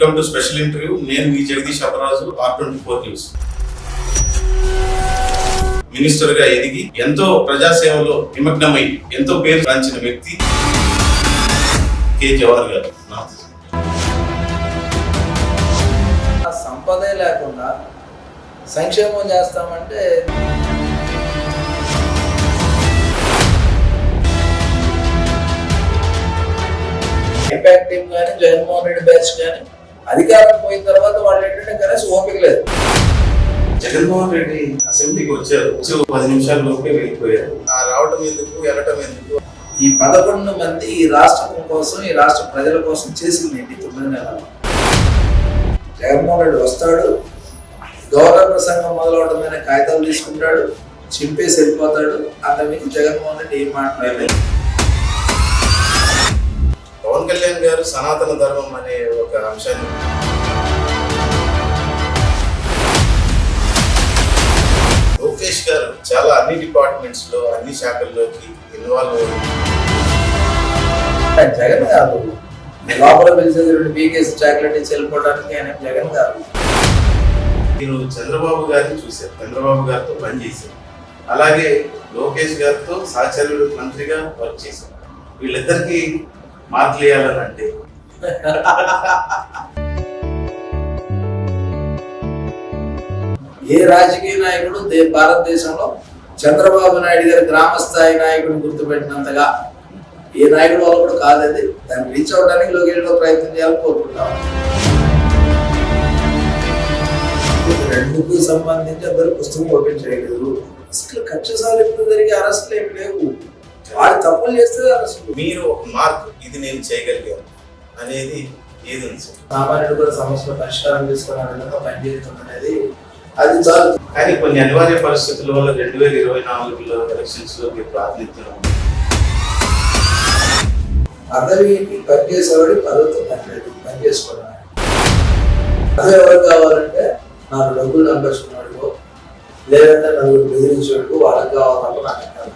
Welcome to special interview. నేను మీ Jagadish అపరాజు, R24 news. Minister గా ఎదిగి ఎంతో ప్రజాసేవలో నిమగ్నమై ఎంతో పేరు గాంచిన వ్యక్తి కె. జవహర్ గారు. సంపదే లేకుండా సంక్షేమం చేస్తామంటే ఇంపాక్ట్ టీం కానీ జగన్మోహన్ రెడ్డి బ్యాచ్ కానీ అధికారం పోయిన తర్వాత వాళ్ళు ఏంటంటే కనీసం ఓపిక లేదు. జగన్మోహన్ రెడ్డి అసెంబ్లీకి వచ్చారు, 10 నిమిషాల్లోపే వెళ్ళిపోయారు. ఆ రావటం ఎందుకు, వెళ్ళటం ఎందుకు? ఈ 11 మంది ఈ రాష్ట్రం కోసం, ఈ రాష్ట్ర ప్రజల కోసం చేసింది ఏంటి 9 నెలలు? జగన్మోహన్ రెడ్డి వస్తాడు, గవర్నర్ ప్రసంగం మొదలవడమైన కాగితాలు తీసుకుంటాడు, చింపేసి వెళ్ళిపోతాడు. అంత మీకు జగన్మోహన్ రెడ్డి ఏం మాట్లాడలేదు. పవన్ కళ్యాణ్ గారు సనాతన ధర్మం అనే ఒక అంశాన్ని లోకేష్ గారు చాలా అన్ని డిపార్ట్మెంట్స్ లో అన్ని శాఖల్లోకి ఇన్వాల్వ్ జగన్ కాదు, లోపల పిలిచేది 2 పీకేసి చాక్లెట్ ఇచ్చి వెళ్ళిపోవడానికి ఆయన జగన్ కాదు. నేను చంద్రబాబు గారిని చూశాను, చంద్రబాబు గారితో పనిచేశాను, అలాగే లోకేష్ గారితో సహచరుడు మంత్రిగా వర్క్ చేశాను. వీళ్ళిద్దరికి మార్కులు వేయాలని అంటే ఏ రాజకీయ నాయకుడు భారతదేశంలో చంద్రబాబు నాయుడు గారి గ్రామ స్థాయి నాయకుడిని గుర్తుపెట్టినంతగా ఏ నాయకుడు వాళ్ళు కూడా కాదది. దాన్ని రీచ్ అవడానికి లోకేష్లో ప్రయత్నం చేయాలని కోరుకుంటాం. 2కు సంబంధించి అందరూ పుస్తకం ఓపెన్ చేయలేదు. అసలు కక్ష సాధింపు జరిగే అరెస్టులు ఏమి లేవు. వాళ్ళు తప్పులు చేస్తే అరెస్టులు. మీరు ఒక మార్క్, ఇది నేను చేయగలిగాను అనేది ఏది ఉంది సార్? సామాన్యుడు కూడా సమస్యలు పరిష్కారం తీసుకునే విధంగా పనిచేయడం అనేది అది చాలు. కానీ కొన్ని అనివార్య పరిస్థితుల వల్ల 2024లో ఎలక్షన్స్ లో మీరు ప్రాతినిధ్యం పదవికి పనిచేసేవాడి పదవితో పనిలేదు, పనిచేసుకోవడం. పదవి ఎవరు కావాలంటే 4 డబ్బులు సంపాదించుకున్నాడు, లేదంటే 4 బెదిరించాడు, వాళ్ళకి కావాలి. నాకు